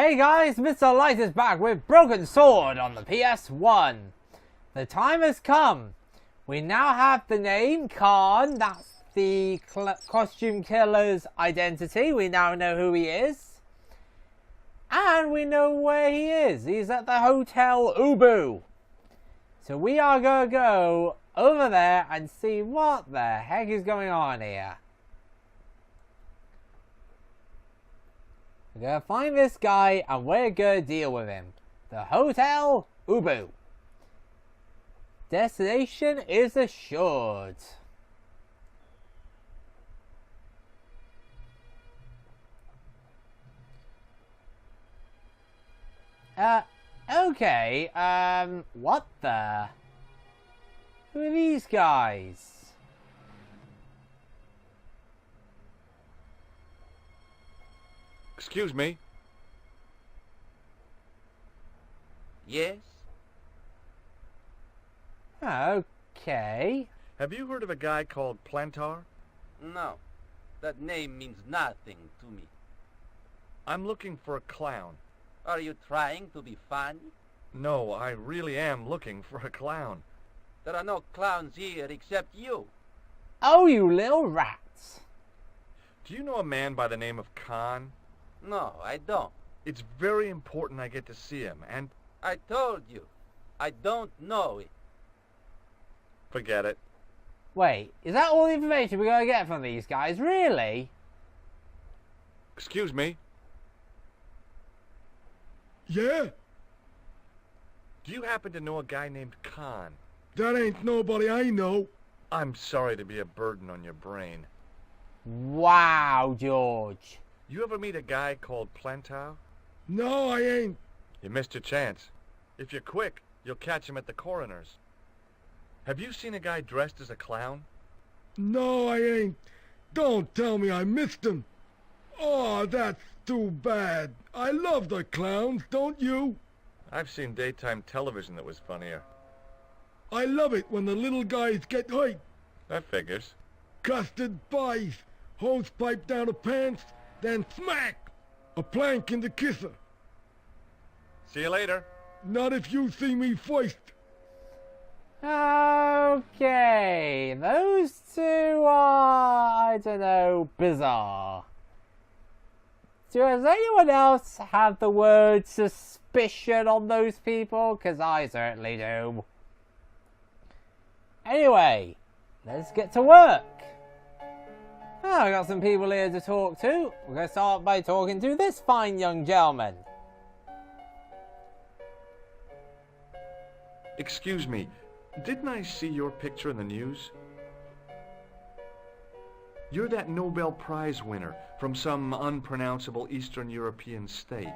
Hey guys, Mr. Light is back with Broken Sword on the PS1. The time has come. We now have the name Khan. That's the costume killer's identity. We now know who he is. And we know where he is. He's at the Hotel Ubu. So we are going to go over there and see what the heck is going on here. We're going to find this guy and we're going to deal with him. The Hotel Ubu. Destination is assured. Okay, what the? Who are these guys? Excuse me. Yes? Okay. Have you heard of a guy called Plantar? No. That name means nothing to me. I'm looking for a clown. Are you trying to be funny? No, I really am looking for a clown. There are no clowns here except you. Oh, you little rats. Do you know a man by the name of Khan? No, I don't. It's very important I get to see him, and... I told you. I don't know it. Forget it. Wait, is that all the information we're going to get from these guys? Really? Excuse me. Yeah? Do you happen to know a guy named Khan? That ain't nobody I know. I'm sorry to be a burden on your brain. Wow, George. You ever meet a guy called Plantar? No, I ain't. You missed your chance. If you're quick, you'll catch him at the coroner's. Have you seen a guy dressed as a clown? No, I ain't. Don't tell me I missed him. Oh, that's too bad. I love the clowns, don't you? I've seen daytime television that was funnier. I love it when the little guys get hurt. That figures. Custard pies, hose pipe down the pants, then smack! A plank in the kisser. See you later. Not if you see me first. Okay, those two are, I don't know, bizarre. Does anyone else have the word suspicion on those people? Because I certainly do. Anyway, let's get to work. Oh, I got some people here to talk to. We're going to start by talking to this fine young gentleman. Excuse me, didn't I see your picture in the news? You're that Nobel Prize winner from some unpronounceable Eastern European state.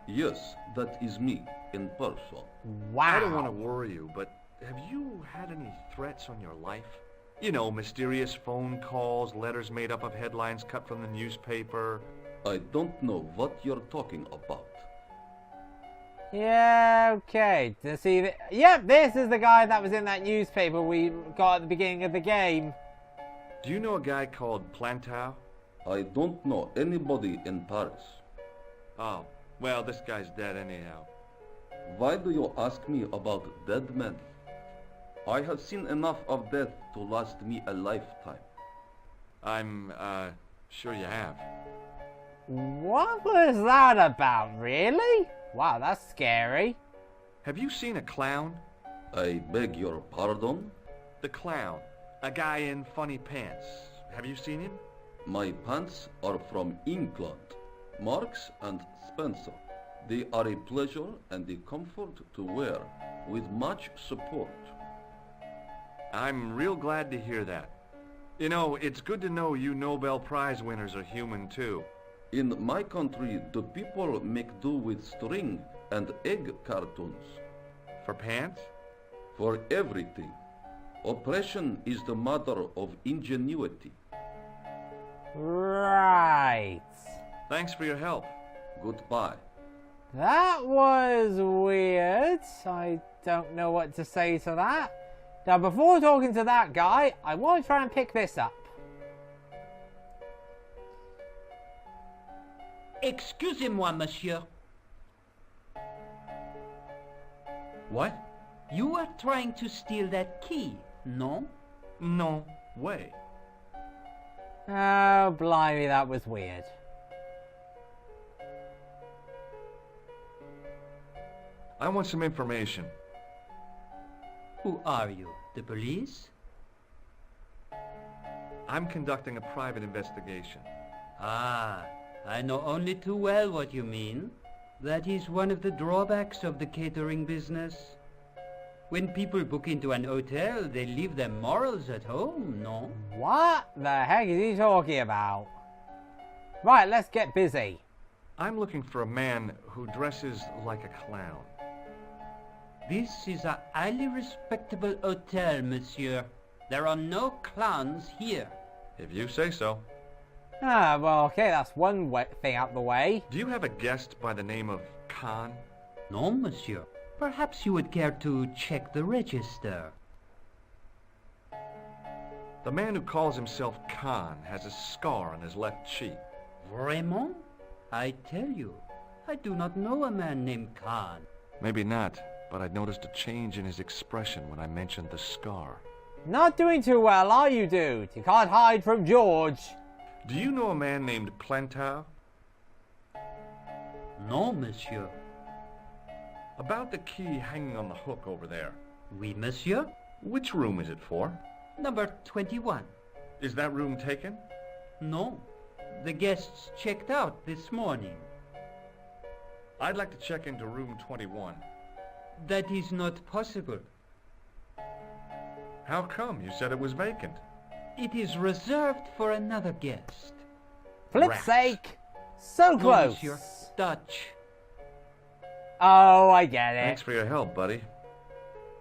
Yes, that is me, in person. Wow. I don't want to worry you, but have you had any threats on your life? You know, mysterious phone calls, letters made up of headlines cut from the newspaper. I don't know what you're talking about. Yeah, okay. To see yep, this is the guy that was in that newspaper we got at the beginning of the game. Do you know a guy called Plantar? I don't know anybody in Paris. Oh, well, this guy's dead anyhow. Why do you ask me about dead men? I have seen enough of death to last me a lifetime. I'm, sure you have. What was that about, really? Wow, that's scary. Have you seen a clown? I beg your pardon? The clown. A guy in funny pants. Have you seen him? My pants are from England, Marks and Spencer. They are a pleasure and a comfort to wear, with much support. I'm real glad to hear that. You know, it's good to know you Nobel Prize winners are human too. In my country, the people make do with string and egg cartoons. For pants? For everything. Oppression is the mother of ingenuity. Right. Thanks for your help. Goodbye. That was weird. I don't know what to say to that. Now, before talking to that guy, I want to try and pick this up. Excusez-moi, monsieur. What? You are trying to steal that key, no? No way. Oh, blimey, that was weird. I want some information. Who are you? The police? I'm conducting a private investigation. Ah, I know only too well what you mean. That is one of the drawbacks of the catering business. When people book into an hotel, they leave their morals at home, no? What the heck is he talking about? Right, let's get busy. I'm looking for a man who dresses like a clown. This is a highly respectable hotel, monsieur. There are no clowns here. If you say so. Ah, well, okay, that's one thing out the way. Do you have a guest by the name of Khan? No, monsieur. Perhaps you would care to check the register. The man who calls himself Khan has a scar on his left cheek. Vraiment? I tell you, I do not know a man named Khan. Maybe not, but I noticed a change in his expression when I mentioned the scar. Not doing too well, are you, dude? You can't hide from George. Do you know a man named Plantau? No, monsieur. About the key hanging on the hook over there. Oui, monsieur. Which room is it for? Number 21. Is that room taken? No. The guests checked out this morning. I'd like to check into room 21. That is not possible. How come? You said it was vacant. It is reserved for another guest. Flip's Rats. sake. So No, close. monsieur. Dutch. Oh, I get it. Thanks for your help, buddy.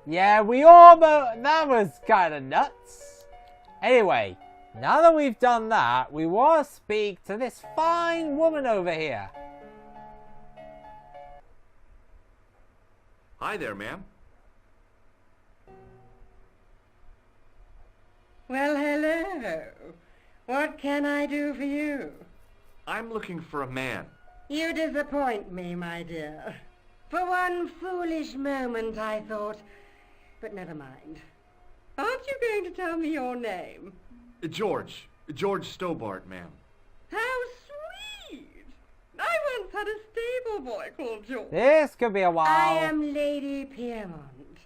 Yeah, we almost... That was kind of nuts. Anyway, now that we've done that, we want to speak to this fine woman over here. Hi there, ma'am. Well, hello. What can I do for you? I'm looking for a man. You disappoint me, my dear. For one foolish moment I thought... But never mind. Aren't you going to tell me your name? George. George Stobart, ma'am. How sweet! I once had a stable boy called George. This could be a while. I am Lady Piermont.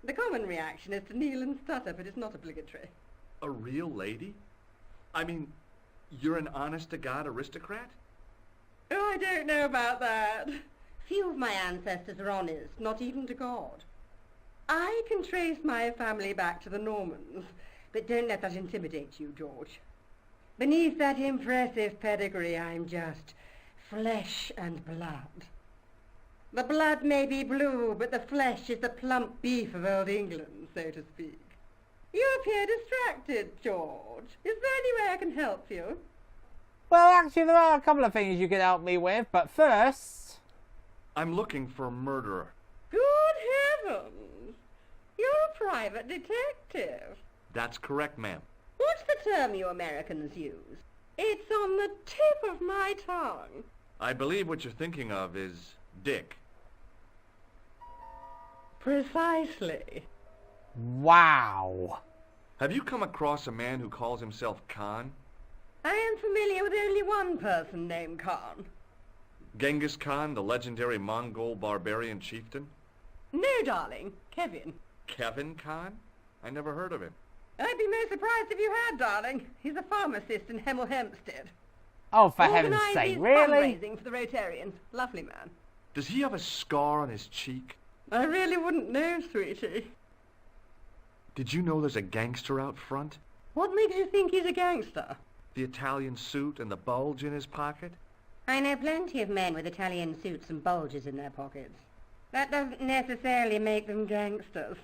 The common reaction is to kneel and stutter, but it's not obligatory. A real lady? I mean, you're an honest-to-God aristocrat? Oh, I don't know about that. Few of my ancestors are honest, not even to God. I can trace my family back to the Normans, but don't let that intimidate you, George. Beneath that impressive pedigree, I'm just flesh and blood. The blood may be blue, but the flesh is the plump beef of old England, so to speak. You appear distracted, George. Is there any way I can help you? Well, actually, there are a couple of things you could help me with, but first... I'm looking for a murderer. Good heavens! You're a private detective. That's correct, ma'am. What's the term you Americans use? It's on the tip of my tongue. I believe what you're thinking of is Dick. Precisely. Wow. Have you come across a man who calls himself Khan? I am familiar with only one person named Khan. Genghis Khan, the legendary Mongol barbarian chieftain? No, darling. Kevin. Kevin Khan? I never heard of him. I'd be most surprised if you had, darling. He's a pharmacist in Hemel Hempstead. Oh, for heaven's Organised sake, his really? fundraising for the Rotarians. Lovely man. Does he have a scar on his cheek? I really wouldn't know, sweetie. Did you know there's a gangster out front? What makes you think he's a gangster? The Italian suit and the bulge in his pocket? I know plenty of men with Italian suits and bulges in their pockets. That doesn't necessarily make them gangsters.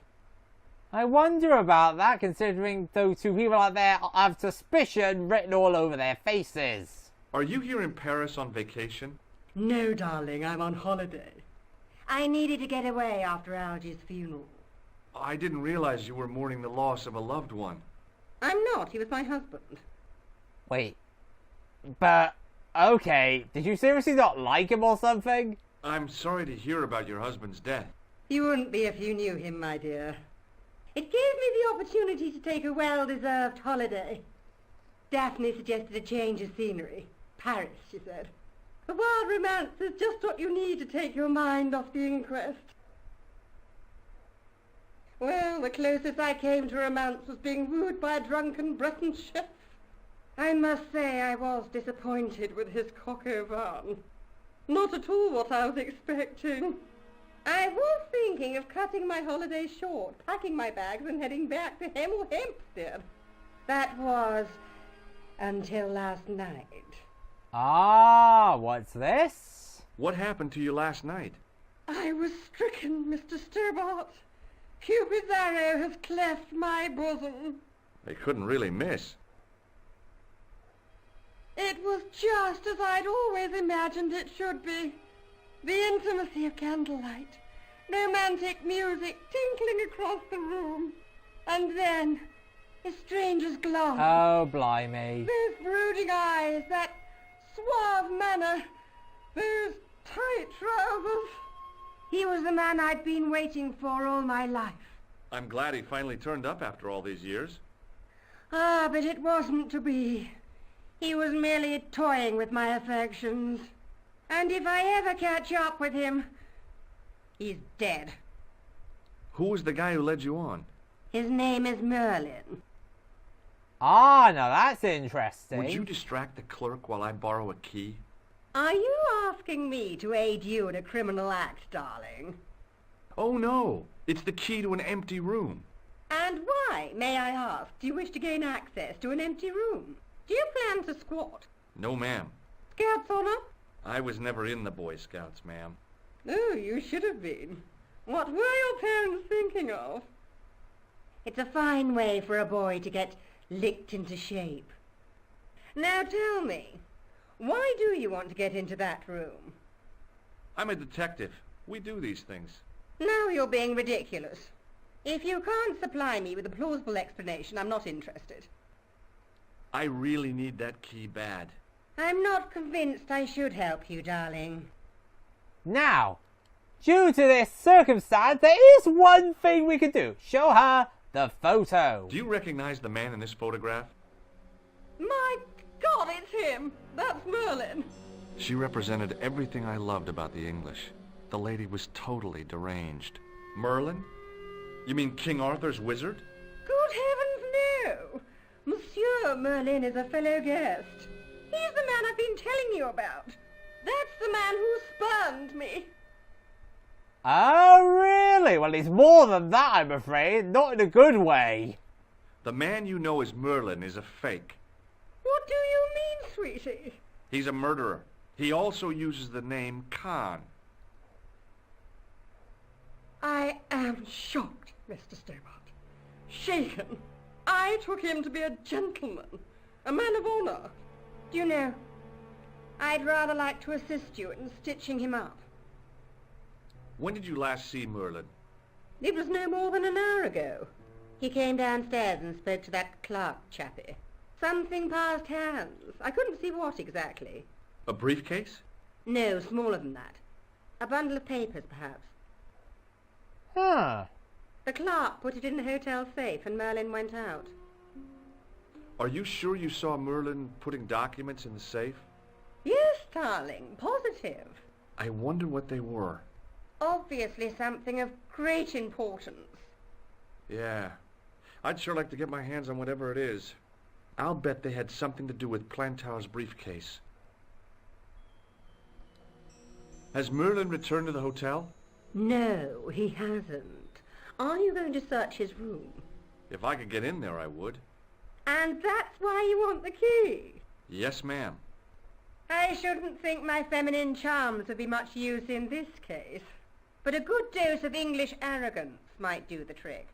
I wonder about that, considering those two people out there have suspicion written all over their faces. Are you here in Paris on vacation? No, darling, I'm on holiday. I needed to get away after Algy's funeral. I didn't realize you were mourning the loss of a loved one. I'm not. He was my husband. Wait, but Okay, did you seriously not like him or something? I'm sorry to hear about your husband's death. You wouldn't be if you knew him, my dear. It gave me the opportunity to take a well-deserved holiday. Daphne suggested a change of scenery. Paris, she said. A wild romance is just what you need to take your mind off the inquest. Well, the closest I came to romance was being wooed by a drunken Breton chef. I must say I was disappointed with his coq au vin. Not at all what I was expecting. I was thinking of cutting my holiday short, packing my bags and heading back to Hemel Hempstead. That was until last night. Ah, what's this? What happened to you last night? I was stricken, Mr. Stobart. Cupid's arrow has cleft my bosom. They couldn't really miss. It was just as I'd always imagined it should be. The intimacy of candlelight, romantic music tinkling across the room, and then a stranger's glance. Oh, blimey. Those brooding eyes, that suave manner, those tight trousers. He was the man I'd been waiting for all my life. I'm glad he finally turned up after all these years. Ah, but it wasn't to be. He was merely toying with my affections. And if I ever catch up with him, he's dead. Who was the guy who led you on? His name is Merlin. Ah, now that's interesting. Would you distract the clerk while I borrow a key? Are you asking me to aid you in a criminal act, darling? Oh, no. It's the key to an empty room. And why, may I ask, do you wish to gain access to an empty room? Do you plan to squat? No, ma'am. Scouts honor? I was never in the Boy Scouts, ma'am. Oh, you should have been. What were your parents thinking of? It's a fine way for a boy to get licked into shape. Now tell me, why do you want to get into that room? I'm a detective. We do these things. Now you're being ridiculous. If you can't supply me with a plausible explanation, I'm not interested. I really need that key bad. I'm not convinced I should help you, darling. Now, due to this circumstance, there is one thing we can do. Show her the photo. Do you recognize the man in this photograph? My God, it's him! That's Merlin! She represented everything I loved about the English. The lady was totally deranged. Merlin? You mean King Arthur's wizard? Good heavens, no! Monsieur Merlin is a fellow guest. He's the man I've been telling you about. That's the man who spurned me. Oh, really? Well, it's more than that, I'm afraid. Not in a good way. The man you know as Merlin is a fake. What do you mean, sweetie? He's a murderer. He also uses the name Khan. I am shocked, Mr. Stobart. Shaken. I took him to be a gentleman, a man of honor. Do you know, I'd rather like to assist you in stitching him up. When did you last see Merlin? It was no more than an hour ago. He came downstairs and spoke to that clerk chappie. Something passed hands. I couldn't see what exactly. A briefcase? No, smaller than that. A bundle of papers, perhaps. Huh. The clerk put it in the hotel safe and Merlin went out. Are you sure you saw Merlin putting documents in the safe? Yes, darling, positive. I wonder what they were. Obviously something of great importance. Yeah. I'd sure like to get my hands on whatever it is. I'll bet they had something to do with Plantow's briefcase. Has Merlin returned to the hotel? No, he hasn't. Are you going to search his room? If I could get in there, I would. And that's why you want the key? Yes, ma'am. I shouldn't think my feminine charms would be much use in this case. But a good dose of English arrogance might do the trick.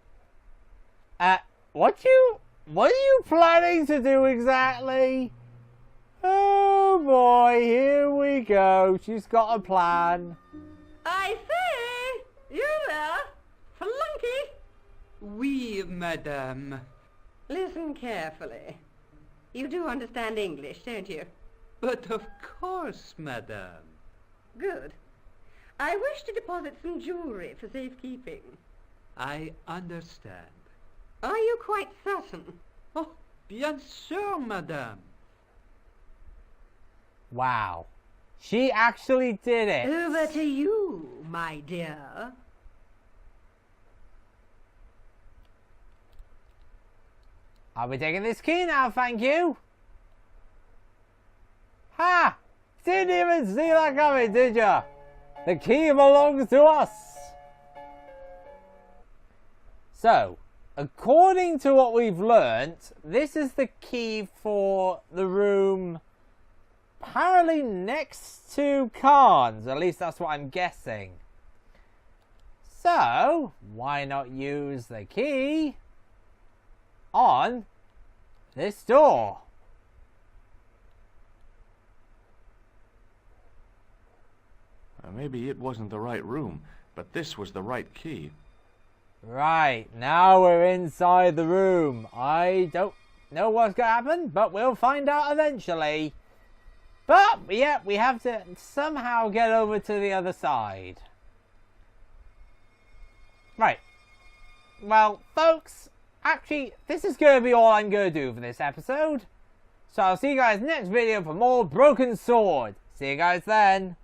What are you planning to do exactly? Oh boy, here we go. She's got a plan. I say! You there? Flunky! Oui, madame. Listen carefully. You do understand English, don't you? But of course, madame. Good. I wish to deposit some jewellery for safekeeping. I understand. Are you quite certain? Oh, bien sûr, madame. Wow. She actually did it. Over to you, my dear. I'll be taking this key now, thank you. Ha! Didn't even see that coming, did ya? The key belongs to us. So, according to what we've learnt, this is the key for the room apparently next to Khan's. At least that's what I'm guessing. So, why not use the key on this door? Maybe it wasn't the right room, but this was the right key. Right, now we're inside the room. I don't know what's going to happen, but we'll find out eventually. But, yeah, we have to somehow get over to the other side. Right. Well, folks, actually, this is going to be all I'm going to do for this episode. So I'll see you guys next video for more Broken Sword. See you guys then.